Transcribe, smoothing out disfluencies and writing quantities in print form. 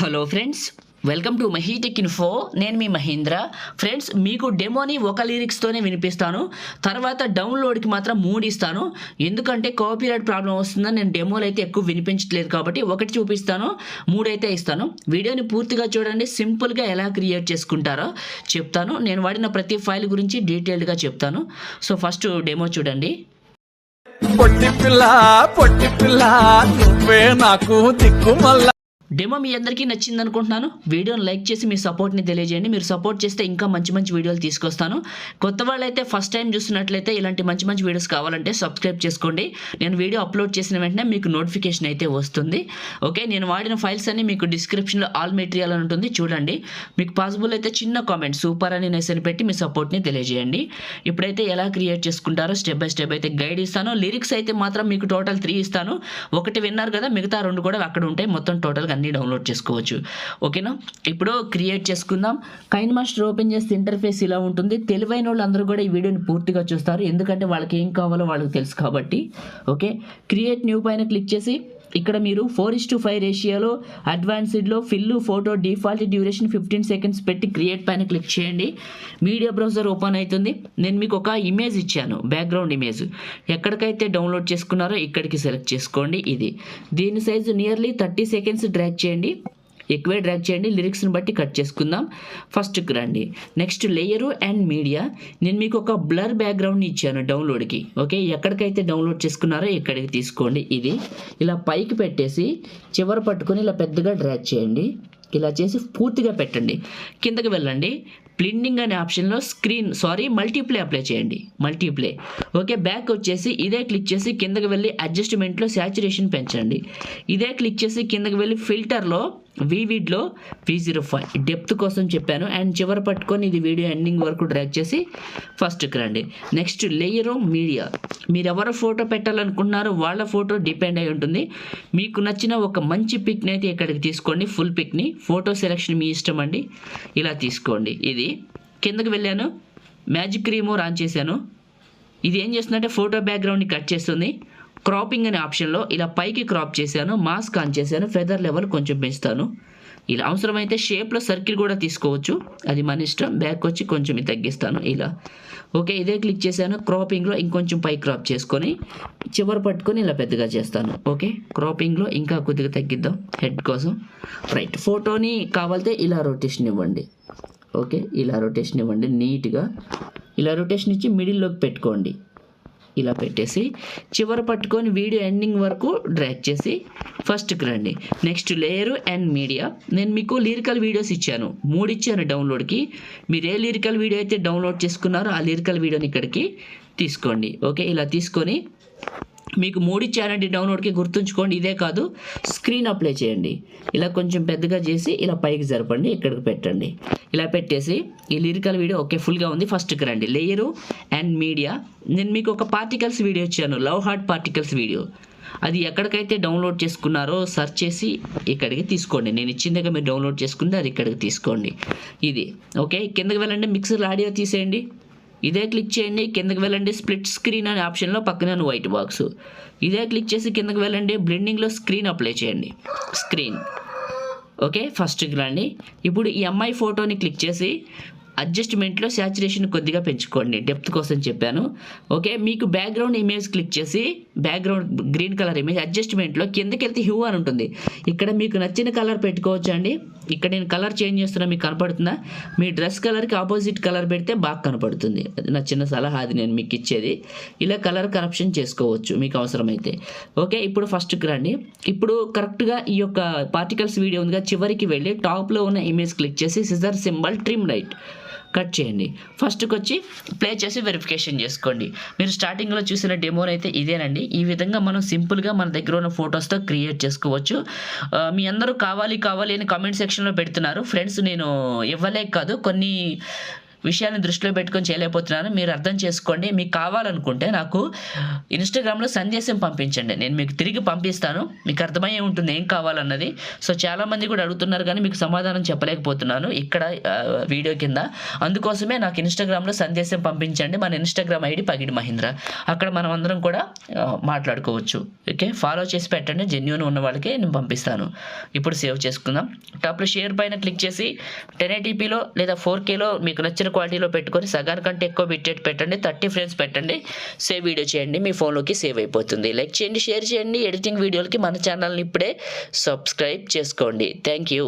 Hello friends, welcome to Mahi tech info. నేను మీ Mahindra. Friends, మీకు డెమోని ఒక లిరిక్స్తోనే వినిపిస్తాను, తర్వాత డౌన్లోడ్కి మాత్రం 3 ఇస్తాను. ఎందుకంటే కాపీరైట్ ప్రాబ్లం వస్తుందని నేను డెమోలు అయితే ఎక్కువ వినిపించట్లేదు కాబట్టి ఒకటి చూపిస్తాను, 3 అయితే ఇస్తాను. వీడియోని పూర్తిగా చూడండి, సింపుల్గా ఎలా క్రియేట్ చేసుకుంటారో చెప్తాను. నేను వాడిన ప్రతి ఫైల్ గురించి డీటెయిల్డ్గా చెప్తాను. సో ఫస్ట్ డెమో చూడండి. పొట్టి పిల్ల నువ్వే నాకు దిక్కుమల్ల. డెమో మీ అందరికీ నచ్చింది అనుకుంటున్నాను. వీడియోని లైక్ చేసి మీ సపోర్ట్ని తెలియజేయండి. మీరు సపోర్ట్ చేస్తే ఇంకా మంచి మంచి వీడియోలు తీసుకొస్తాను. కొత్త వాళ్ళైతే ఫస్ట్ టైం చూస్తున్నట్లయితే ఇలాంటి మంచి మంచి వీడియోస్ కావాలంటే సబ్స్క్రైబ్ చేసుకోండి. నేను వీడియో అప్లోడ్ చేసిన వెంటనే మీకు నోటిఫికేషన్ అయితే వస్తుంది. ఓకే, నేను వాడిన ఫైల్స్ అన్ని మీకు డిస్క్రిప్షన్లో ఆల్ మెటీరియల్ అని ఉంటుంది, చూడండి. మీకు పాసిబుల్ అయితే చిన్న కామెంట్ సూపర్ అని నేసని పెట్టి మీ సపోర్ట్ని తెలియజేయండి. ఇప్పుడైతే ఎలా క్రియేట్ చేసుకుంటారో స్టెప్ బై స్టెప్ అయితే గైడ్ ఇస్తాను. లిరిక్స్ అయితే మాత్రం మీకు టోటల్ 3 ఇస్తాను. ఒకటి విన్నారు కదా, మిగతా 2 కూడా అక్కడ ఉంటాయి. మొత్తం టోటల్గా డౌన్లోడ్ చేసుకోవచ్చు. ఓకేనా, ఇప్పుడు క్రియేట్ చేసుకుందాం. కైన్మాస్టర్ ఓపెన్ చేస్తే ఇంటర్ఫేస్ ఇలా ఉంటుంది. తెలివైన వాళ్ళు అందరూ కూడా ఈ వీడియోని పూర్తిగా చూస్తారు, ఎందుకంటే వాళ్ళకి ఏం కావాలో వాళ్ళకి తెలుసు కాబట్టి. ఓకే, క్రియేట్ న్యూ పైన క్లిక్ చేసి ఇక్కడ మీరు 4:5 రేషియోలో అడ్వాన్స్డ్లో fill photo default duration 15 seconds పెట్టి క్రియేట్ పైన క్లిక్ చేయండి. మీడియా బ్రౌజర్ ఓపెన్ అవుతుంది. నేను మీకు ఒక ఇమేజ్ ఇచ్చాను, బ్యాక్గ్రౌండ్ ఇమేజ్. ఎక్కడికైతే డౌన్లోడ్ చేసుకున్నారో ఇక్కడికి సెలెక్ట్ చేసుకోండి. ఇది దీని సైజు నియర్లీ 30 సెకండ్స్ డ్రాగ్ చేయండి. ఎక్కువే డ్రాగ్ చేయండి, లిరిక్స్ని బట్టి కట్ చేసుకుందాం. ఫస్ట్కి రండి. Next layer and media. నేను మీకు ఒక బ్లర్ బ్యాక్గ్రౌండ్ని ఇచ్చాను డౌన్లోడ్కి. ఓకే, ఎక్కడికైతే డౌన్లోడ్ చేసుకున్నారో ఇక్కడికి తీసుకోండి. ఇది ఇలా పైకి పెట్టేసి చివర పట్టుకొని ఇలా పెద్దగా డ్రాగ్ చేయండి. ఇలా చేసి పూర్తిగా పెట్టండి. కిందకి వెళ్ళండి. బ్లెండింగ్ అనే ఆప్షన్లో మల్టీప్లే అప్లై చేయండి. మల్టీప్లే. ఓకే, బ్యాక్ వచ్చేసి ఇదే క్లిక్ చేసి కిందకి వెళ్ళి అడ్జస్ట్మెంట్లో శాచురేషన్ పెంచండి. ఇదే క్లిక్ చేసి కిందకి వెళ్ళి ఫిల్టర్లో వివిడ్లో V05 డెప్త్ కోసం చెప్పాను. అండ్ చివర పట్టుకొని ఇది వీడియో ఎండింగ్ వరకు డ్రాగ్ చేసి ఫస్ట్కి రండి. Next layer media. మీరు ఎవరు ఫోటో పెట్టాలనుకుంటున్నారో వాళ్ళ ఫోటో డిపెండ్ అయి ఉంటుంది. మీకు నచ్చిన ఒక మంచి పిక్ని అయితే ఇక్కడికి తీసుకోండి. ఫుల్ పిక్ని, ఫోటో సెలెక్షన్ మీ ఇష్టం అండి. ఇలా తీసుకోండి. ఇది కిందకి వెళ్ళాను, మ్యాజిక్ రిమూవ్ ఆన్ చేశాను. ఇది ఏం చేస్తుందంటే ఫోటో బ్యాక్గ్రౌండ్ని కట్ చేస్తుంది. క్రాపింగ్ అనే ఆప్షన్లో ఇలా పైకి క్రాప్ చేశాను, మాస్క్ ఆన్ చేశాను, ఫెదర్ లెవెల్ కొంచెం పెంచుతాను. ఇలా అవసరమైతే షేప్లో సర్కిల్ కూడా తీసుకోవచ్చు, అది మన ఇష్టం. బ్యాక్ వచ్చి కొంచెం తగ్గిస్తాను ఇలా. ఓకే, ఇదే క్లిక్ చేశాను. క్రాపింగ్లో ఇంకొంచెం పై క్రాప్ చేసుకొని చివరి పట్టుకొని ఇలా పెద్దగా చేస్తాను. ఓకే, క్రాపింగ్లో ఇంకా కొద్దిగా తగ్గిద్దాం హెడ్ కోసం. రైట్, ఫోటోని కావాలితే ఇలా రొటేషన్ ఇవ్వండి. ఓకే, ఇలా రొటేషన్ ఇవ్వండి నీట్గా. ఇలా రొటేషన్ ఇచ్చి మిడిల్లోకి పెట్టుకోండి. ఇలా పెట్టేసి చివర పట్టుకొని వీడియో ఎండింగ్ వరకు డ్రాగ్ చేసి ఫస్ట్కి రండి. Next layer and media. నేను మీకు లిరికల్ వీడియోస్ ఇచ్చాను, 3 ఇచ్చాను డౌన్లోడ్కి. మీరు ఏ లిరికల్ వీడియో అయితే డౌన్లోడ్ చేసుకున్నారో ఆ లిరికల్ వీడియోని ఇక్కడికి తీసుకోండి. ఓకే, ఇలా తీసుకొని మీకు 3 ఇచ్చానండి డౌన్లోడ్కి, గుర్తుంచుకోండి. ఇదే కాదు, స్క్రీన్ అప్లై చేయండి. ఇలా కొంచెం పెద్దగా చేసి ఇలా పైకి జరపండి, ఇక్కడికి పెట్టండి. ఇలా పెట్టేసి ఈ లిరికల్ వీడియో ఓకే ఫుల్గా ఉంది. ఫస్ట్కి రండి. Layer and media. నేను మీకు ఒక పార్టికల్స్ వీడియో ఇచ్చాను, లవ్ హార్ట్ పార్టికల్స్ వీడియో. అది ఎక్కడికైతే డౌన్లోడ్ చేసుకున్నారో సెర్చ్ చేసి ఇక్కడికి తీసుకోండి. నేను ఇచ్చిందిగా మీరు డౌన్లోడ్ చేసుకుంటే అది ఇక్కడికి తీసుకోండి. ఇది ఓకే, కిందకి వెళ్ళండి. మిక్సర్ ఆడియో తీసేయండి. ఇదే క్లిక్ చేయండి. కిందకి వెళ్ళండి. స్ప్లిట్ స్క్రీన్ అనే ఆప్షన్లో పక్కన వైట్ బాక్స్. ఇదే క్లిక్ చేసి కిందకి వెళ్ళండి. బ్లెండింగ్లో స్క్రీన్ అప్లై చేయండి. స్క్రీన్. ఓకే, ఫస్ట్కి రండి. ఇప్పుడు ఈ అమ్మాయి ఫోటోని క్లిక్ చేసి అడ్జస్ట్మెంట్లో శాచురేషన్ కొద్దిగా పెంచుకోండి, డెప్త్ కోసం చెప్పాను. ఓకే, మీకు బ్యాక్గ్రౌండ్ ఇమేజ్ క్లిక్ చేసి బ్యాక్గ్రౌండ్ గ్రీన్ కలర్ ఇమేజ్ అడ్జస్ట్మెంట్లో కిందకి వెళ్తే హ్యూ అని ఉంటుంది. ఇక్కడ మీకు నచ్చిన కలర్ పెట్టుకోవచ్చు అండి. ఇక్కడ నేను కలర్ చేంజ్ చేస్తున్నా, మీకు కనపడుతుందా? మీ డ్రెస్ కలర్కి ఆపోజిట్ కలర్ పెడితే బాగా కనపడుతుంది. నా చిన్న సలహా అది నేను మీకు ఇచ్చేది. ఇలా కలర్ కరప్షన్ చేసుకోవచ్చు మీకు అవసరమైతే. ఓకే, ఇప్పుడు ఫస్ట్కి రండి. ఇప్పుడు కరెక్ట్గా ఈ యొక్క పార్టికల్స్ వీడియో ఉందిగా, చివరికి వెళ్ళి టాప్లో ఉన్న ఇమేజ్ క్లిక్ చేసి scissor symbol trim right cut చేయండి. ఫస్ట్కి వచ్చి ప్లే చేసి వెరిఫికేషన్ చేసుకోండి. మీరు స్టార్టింగ్లో చూసిన డెమోని అయితే ఇదేనండి. ఈ విధంగా మనం సింపుల్గా మన దగ్గర ఉన్న ఫొటోస్తో క్రియేట్ చేసుకోవచ్చు. మీ అందరూ కావాలి అని కామెంట్ సెక్షన్లో పెడుతున్నారు. ఫ్రెండ్స్, నేను ఇవ్వలేక కాదు, కొన్ని విషయాన్ని దృష్టిలో పెట్టుకొని చేయలేకపోతున్నాను, మీరు అర్థం చేసుకోండి. మీకు కావాలనుకుంటే నాకు ఇన్స్టాగ్రామ్లో సందేశం పంపించండి, నేను మీకు తిరిగి పంపిస్తాను. మీకు అర్థమయ్యే ఉంటుంది ఏం కావాలన్నది. సో చాలామంది కూడా అడుగుతున్నారు కానీ మీకు సమాధానం చెప్పలేకపోతున్నాను ఇక్కడ వీడియో కింద. అందుకోసమే నాకు ఇన్స్టాగ్రామ్లో సందేశం పంపించండి. మన ఇన్స్టాగ్రామ్ ఐడి పగిడి మహేంద్ర, అక్కడ మనం అందరం కూడా మాట్లాడుకోవచ్చు. ఓకే, ఫాలో చేసి పెట్టండి, జెన్యూన్ ఉన్న వాళ్ళకి నేను పంపిస్తాను. ఇప్పుడు సేవ్ చేసుకుందాం. టాప్లో షేర్ పైన క్లిక్ చేసి 1080pలో లేదా 4Kలో మీకు నచ్చిన క్వాలిటీలో పెట్టుకొని సగానికంటే ఎక్కువ బిట్ రేట్ పెట్టండి, 30 ఫ్రేమ్స్ పెట్టండి, సేవ్ వీడియో చేయండి, మీ ఫోన్లోకి సేవ్ అయిపోతుంది. లైక్ చేయండి, షేర్ చేయండి. ఎడిటింగ్ వీడియోలకి మన ఛానల్ని ఇప్పుడే సబ్స్క్రైబ్ చేసుకోండి. Thank you.